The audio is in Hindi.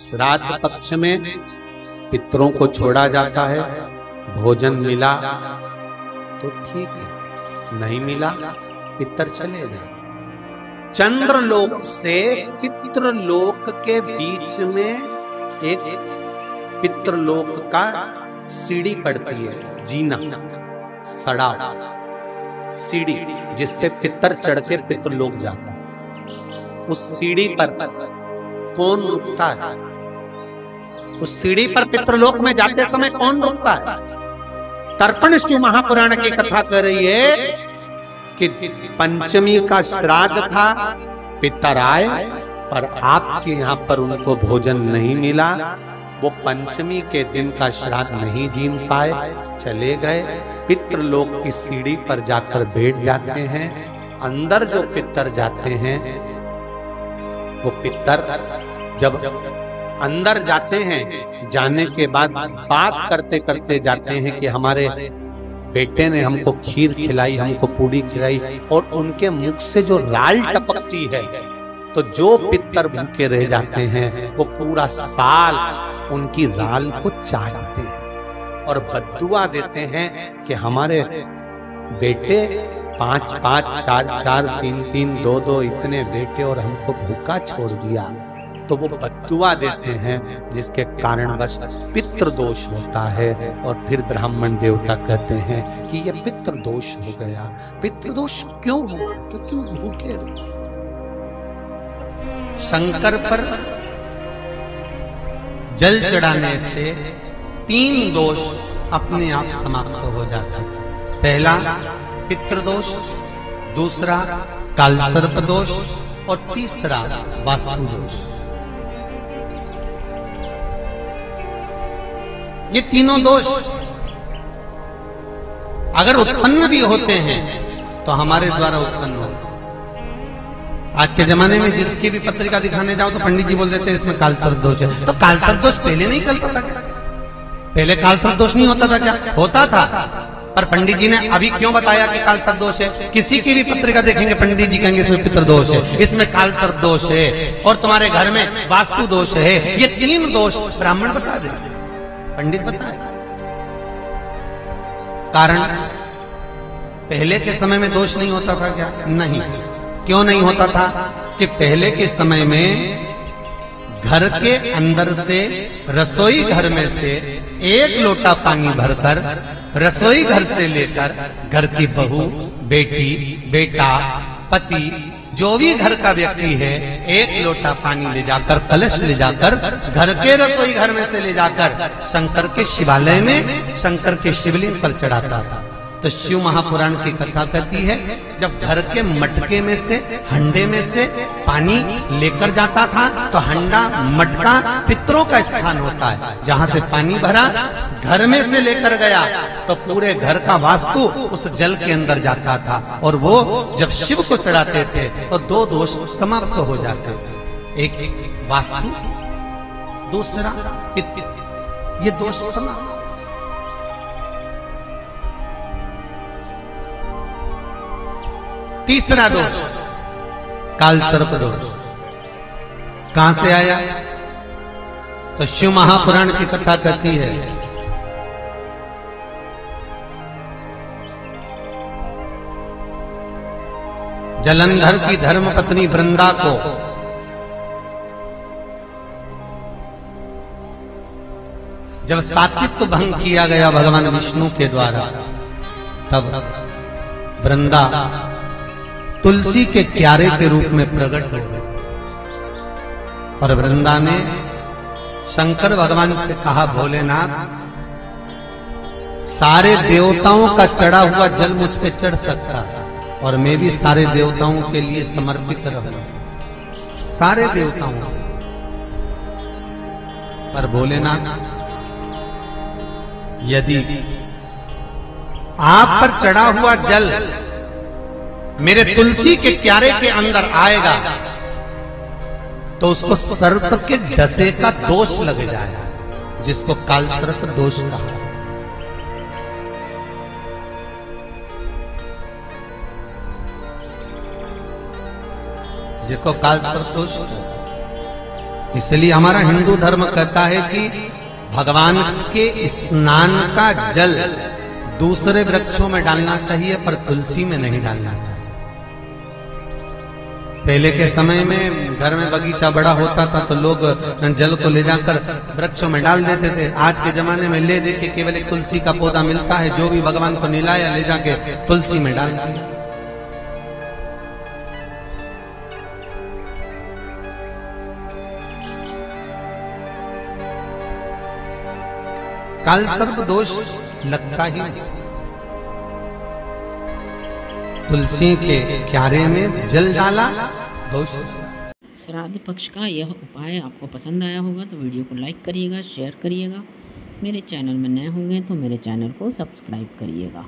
श्राद्ध पक्ष में पितरों को छोड़ा जाता है, भोजन मिला तो ठीक है, नहीं मिला पितर चले गए। चंद्रलोक से पितृलोक के बीच में एक पितृलोक का सीढ़ी पड़ती है, जीना सड़ा सीढ़ी जिस पे पितर चढ़ के पितृलोक जाता है। उस सीढ़ी पर कौन रुकता है? उस सीढ़ी पर पितृलोक में जाते समय कौन रुकता है? तर्पण शिव महापुराण की कथा कर रही है कि पंचमी का श्राद्ध था, पितर आए पर आपके यहाँ पर उनको भोजन नहीं मिला, वो पंचमी के दिन का श्राद्ध नहीं जीन पाए, चले गए। पितृलोक की सीढ़ी पर जाकर बैठ जाते हैं। अंदर जो पितर जाते हैं वो पितर जब अंदर जाते हैं, जाने के बाद बात करते करते जाते हैं कि हमारे बेटे ने हमको खीर खिलाई, हमको पूड़ी खिलाई, और उनके मुख से जो राल टपकती है, तो जो पितर भूखे रह जाते हैं वो पूरा साल उनकी राल को चाटते हैं और बद्दुआ देते हैं कि हमारे बेटे 5 5 4 4 3 3 2 2 इतने बेटे और हमको भूखा छोड़ दिया। तो वो बद्दुआ देते हैं, जिसके कारणवश पितृदोष होता है। और फिर ब्राह्मण देवता कहते हैं कि ये पितृदोष हो गया। पितृदोष क्यों हुआ? क्योंकि वो भूखे रहे। शंकर पर जल चढ़ाने से 3 दोष अपने आप समाप्त हो जाते हैं। पहला पितृदोष, दूसरा कालसर्प दोष और तीसरा वास्तु दोष। ये तीनों दोष अगर उत्पन्न भी होते हैं तो हमारे द्वारा उत्पन्न होते हैं। आज के जमाने में जिसकी भी पत्रिका दिखाने जाओ तो पंडित जी बोल देते हैं इसमें कालसर्प दोष है। तो कालसर्प दोष पहले नहीं चलता था क्या? पहले कालसर्प दोष नहीं होता था क्या? होता था, पर पंडित जी ने अभी क्यों बताया कि कालसर्प दोष है? किसी की भी पत्रिका देखेंगे पंडित जी कहेंगे इसमें पितृ दोष है, इसमें कालसर्प दोष है और तुम्हारे घर में वास्तु दोष है। ये 3 दोष ब्राह्मण बता दे, पंडित बताए। कारण पहले के समय में दोष नहीं होता था क्या? नहीं। क्यों नहीं होता था? कि पहले के समय में घर के अंदर से रसोई घर में से 1 लोटा पानी भरकर रसोई घर से लेकर घर की बहू, बेटी, बेटा, पति, जो भी घर का व्यक्ति है 1 लोटा पानी ले जाकर, कलश ले जाकर घर के रसोई घर में से ले जाकर शंकर के शिवालय में शंकर के शिवलिंग पर चढ़ाता था। तो शिव महापुराण की कथा कहती है जब घर के मटके में से, हंडे में से पानी लेकर जाता था तो हंडा, मटका पितरों का स्थान होता है। जहां से पानी भरा घर में से लेकर गया तो पूरे घर का वास्तु उस जल के अंदर जाता था। और वो जब शिव को चढ़ाते थे तो 2 दोष समाप्त हो जाते थे। एक वास्तु, दूसरा पितृ। ये दोष समाप्त। तीसरा दोष कालसर्प दोष कहां से आया? तो शिव महापुराण की कथा कहती है जलंधर की धर्मपत्नी वृंदा को जब सात्वित्व भंग किया गया भगवान विष्णु के द्वारा, तब वृंदा तुलसी के क्यारे के रूप में प्रकट हो गई। और वृंदा ने शंकर भगवान से कहा, भोलेनाथ, सारे देवताओं का चढ़ा हुआ जल मुझ पे चढ़ सकता है और मैं भी सारे देवताओं के लिए समर्पित रहूं, सारे देवताओं। पर भोलेनाथ, यदि आप पर चढ़ा हुआ जल मेरे तुलसी के क्यारे के अंदर आएगा तो उसको सर्प के डसे का दोष लग जाएगा, जिसको कालसर्प दोष कहा। जिसको कालसर्प दोष। इसलिए हमारा हिंदू धर्म कहता है कि भगवान के स्नान का जल दूसरे वृक्षों में डालना चाहिए, पर तुलसी में नहीं डालना चाहिए। पहले के समय में घर में बगीचा बड़ा होता था तो लोग जल को ले जाकर वृक्षों में डाल देते थे। आज के जमाने में ले दे के केवल एक तुलसी का पौधा मिलता है, जो भी भगवान को निलाया ले जाके तुलसी में डाल दिया। काल सर्प दोष लगता ही तुलसी के क्यारे में जल डाला दोष। श्राद्ध पक्ष का यह उपाय आपको पसंद आया होगा तो वीडियो को लाइक करिएगा, शेयर करिएगा। मेरे चैनल में नए होंगे तो मेरे चैनल को सब्सक्राइब करिएगा।